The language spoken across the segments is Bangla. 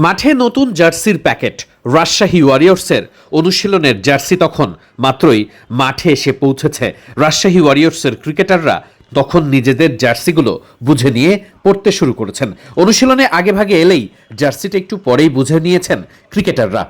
মাঠে নতুন জার্সির প্যাকেট। রাজশাহী ওয়ারিয়র্সের অনুশীলনের জার্সি তখন মাত্রই মাঠে এসে পৌঁছেছে। রাজশাহী ওয়ারিয়র্সের ক্রিকেটাররা তখন নিজেদের জার্সিগুলো বুঝে নিয়ে পড়তে শুরু করেছেন। অনুশীলনে আগেভাগে এলেই জার্সিটা একটু পরেই বুঝে নিয়েছেন ক্রিকেটাররা।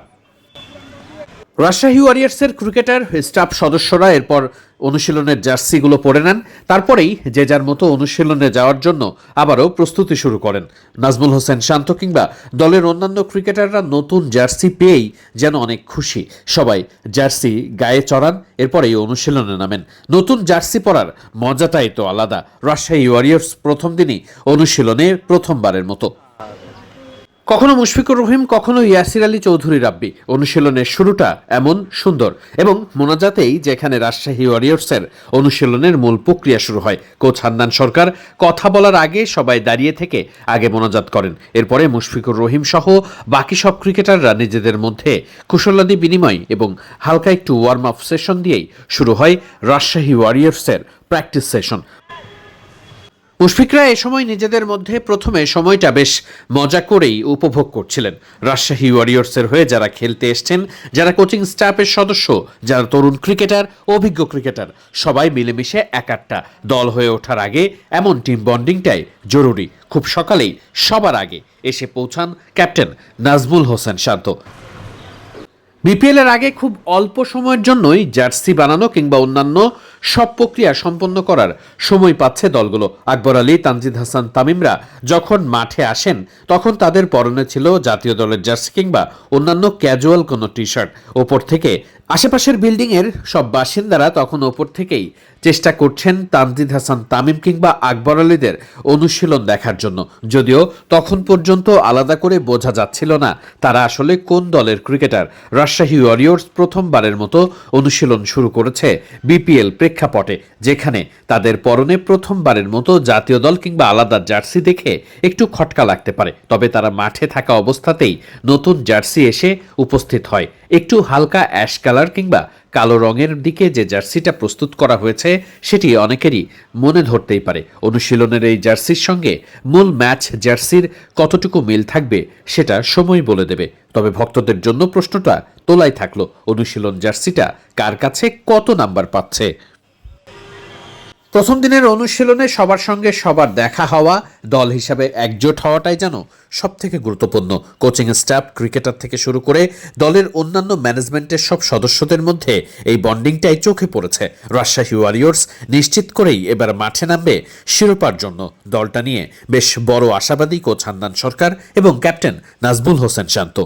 রাজশাহী ওয়ারিয়র্সের ক্রিকেটার স্টাফ সদস্যরা এরপর অনুশীলনের জার্সিগুলো পরে নেন। তারপরেই যে যার মতো অনুশীলনে যাওয়ার জন্য আবারও প্রস্তুতি শুরু করেন। নাজমুল হোসেন শান্ত কিংবা দলের অন্যান্য ক্রিকেটাররা নতুন জার্সি পেয়েই যেন অনেক খুশি। সবাই জার্সি গায়ে চড়ান, এরপরেই অনুশীলনে নামেন। নতুন জার্সি পরার মজাটাই তো আলাদা। রাজশাহী ওয়ারিয়র্স প্রথম দিনই অনুশীলনে প্রথমবারের মতো। কখনো মুশফিকুর রহিম, কখনো ইয়াসির আলী চৌধুরী রাব্বি। অনুশীলনের শুরুটা এমন সুন্দর এবং মোনাজাতেই যেখানে রাজশাহী ওয়ারিয়র্সের অনুশীলনের মূল প্রক্রিয়া শুরু হয়। কোচ হান্নান সরকার কথা বলার আগে সবাই দাঁড়িয়ে থেকে আগে মোনাজাত করেন। এরপরে মুশফিকুর রহিম সহ বাকি সব ক্রিকেটাররা নিজেদের মধ্যে কুশলাদি বিনিময় এবং হালকা একটু ওয়ার্ম আপ সেশন দিয়েই শুরু হয় রাজশাহী ওয়ারিয়র্সের প্র্যাকটিস সেশন। মুশফিকরা এ সময় নিজেদের মধ্যে প্রথমে সময়টা বেশ মজা করেই উপভোগ করছিলেন। রাজশাহী ওয়ারিয়র্সের হয়ে যারা খেলতে এসছেন, যারা কোচিং স্টাফের সদস্য, যারা তরুণ ক্রিকেটার, অভিজ্ঞ ক্রিকেটার, সবাই মিলেমিশে একটা দল হয়ে ওঠার আগে এমন টিম বন্ডিংটাই জরুরি। খুব সকালেই সবার আগে এসে পৌঁছান ক্যাপ্টেন নাজমুল হোসেন শান্ত। বিপিএল এর আগে খুব অল্প সময়ের জন্যই জার্সি বানানো কিংবা অন্যান্য সব প্রক্রিয়া সম্পন্ন করার সময় পাচ্ছে দলগুলো। আকবর আলী, তানজিদ হাসান তামিমরা যখন মাঠে আসেন তখন তাদের পরনে ছিল জাতীয় দলের জার্সি কিংবা অন্যান্য ক্যাজুয়াল কোনো টি শার্ট। ওপর থেকে আশেপাশের বিল্ডিংয়ের সব বাসিন্দারা তখন ওপর থেকেই চেষ্টা করছেন তানজিদ হাসান তামিম কিংবা আকবর আলীদের অনুশীলন দেখার জন্য। যদিও তখন পর্যন্ত আলাদা করে বোঝা যাচ্ছিল না তারা আসলে কোন দলের ক্রিকেটার। রাজশাহী ওয়ারিয়র্স প্রথমবারের মতো অনুশীলন শুরু করেছে বিপিএল প্রেক্ষাপটে, যেখানে তাদের পরনে প্রথমবারের মতো জাতীয় দল কিংবা আলাদা জার্সি দেখে একটু খটকা লাগতে পারে। তবে তারা মাঠে থাকা অবস্থাতেই নতুন জার্সি এসে উপস্থিত হয়। একটু হালকা অ্যাশ কালার কিংবা কালো রঙের দিকে যে জার্সিটা প্রস্তুত করা হয়েছে সেটি অনেকেরই মনে ধরতেই পারে। অনুশীলনের এই জার্সির সঙ্গে মূল ম্যাচ জার্সির কতটুকু মিল থাকবে সেটা সময় বলে দেবে। তবে ভক্তদের জন্য প্রশ্নটা তোলাই থাকলো, অনুশীলন জার্সিটা কার কাছে কত নাম্বার পাচ্ছে। প্রথম দিনের অনুশীলনে সবার সঙ্গে সবার দেখা হওয়া, দল হিসাবে একজোট হওয়াটাই যেন সব থেকে গুরুত্বপূর্ণ। কোচিং স্টাফ, ক্রিকেটার থেকে শুরু করে দলের অন্যান্য ম্যানেজমেন্টের সব সদস্যদের মধ্যে এই বন্ডিংটাই চোখে পড়েছে। রাজশাহী ওয়ারিয়র্স নিশ্চিত করেই এবার মাঠে নামবে শিরোপার জন্য। দলটা নিয়ে বেশ বড় আশাবাদী কোচ হান্নান সরকার এবং ক্যাপ্টেন নাজমুল হোসেন শান্ত।